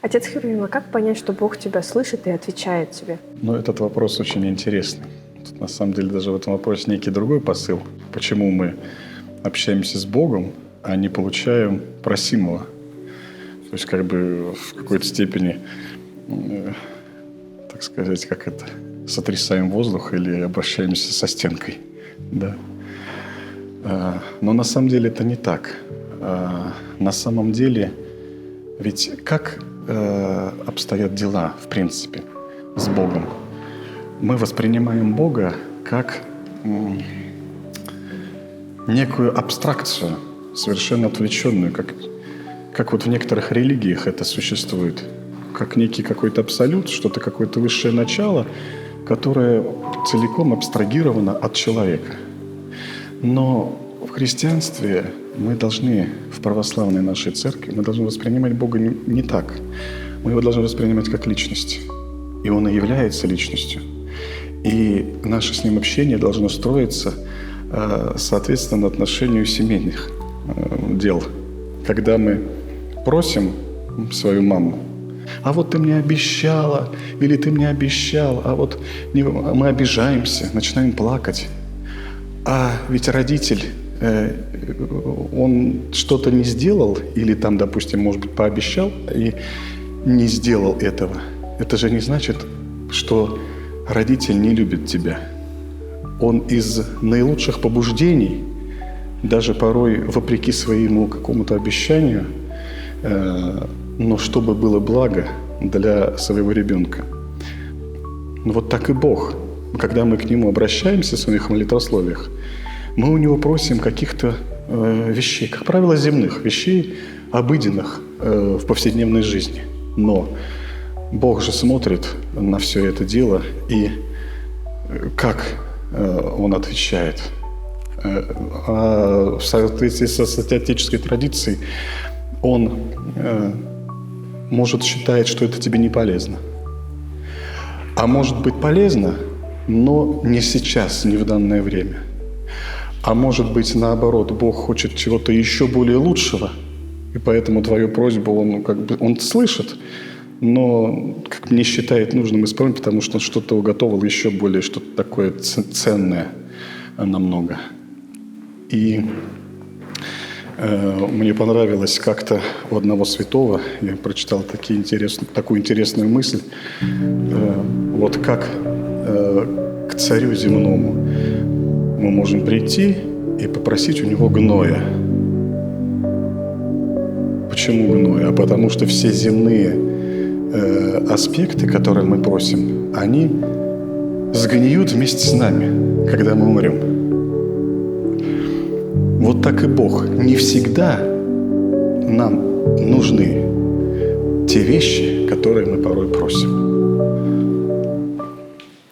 Отец Херувим, а как понять, что Бог тебя слышит и отвечает тебе? Ну, этот вопрос очень интересный. Тут, на самом деле, даже в этом вопросе некий другой посыл. Почему мы общаемся с Богом, а не получаем просимого? То есть, как бы в какой-то степени, так сказать, как это, сотрясаем воздух или обращаемся со стенкой. Да. Но на самом деле это не так. На самом деле, ведь как обстоят дела, в принципе, с Богом? Мы воспринимаем Бога как некую абстракцию, совершенно отвлеченную, как вот в некоторых религиях это существует, как некий какой-то абсолют, что-то, какое-то высшее начало, которое целиком абстрагировано от человека. Но в христианстве мы должны, в православной нашей церкви, мы должны воспринимать Бога не так. Мы его должны воспринимать как личность. И Он и является личностью. И наше с Ним общение должно строиться соответственно отношению семейных дел. Когда мы просим свою маму: а вот ты мне обещала, или ты мне обещал, а вот мы обижаемся, начинаем плакать. А ведь родитель, он что-то не сделал, или там, допустим, может быть, пообещал и не сделал этого. Это же не значит, что родитель не любит тебя. Он из наилучших побуждений, даже порой вопреки своему какому-то обещанию, но чтобы было благо для своего ребенка. Ну, вот так и Бог. Когда мы к Нему обращаемся в своих молитвословиях, мы у Него просим каких-то вещей, как правило, земных, вещей обыденных в повседневной жизни. Но Бог же смотрит на все это дело, и как Он отвечает. В соответствии со святоотеческой традицией Он может считать, что это тебе не полезно. А может быть полезно, но не сейчас, не в данное время. А может быть, наоборот, Бог хочет чего-то еще более лучшего, и поэтому твою просьбу Он слышит, но как не считает нужным исполнить, потому что Он что-то уготовил еще более, что-то такое ценное намного. И мне понравилось как-то у одного святого, я прочитал такую интересную мысль, вот как к царю земному мы можем прийти и попросить у него гноя. Почему гноя? А потому что все земные аспекты, которые мы просим, они сгниют вместе с нами, когда мы умрем. Вот так и Бог. Не всегда нам нужны те вещи, которые мы порой просим.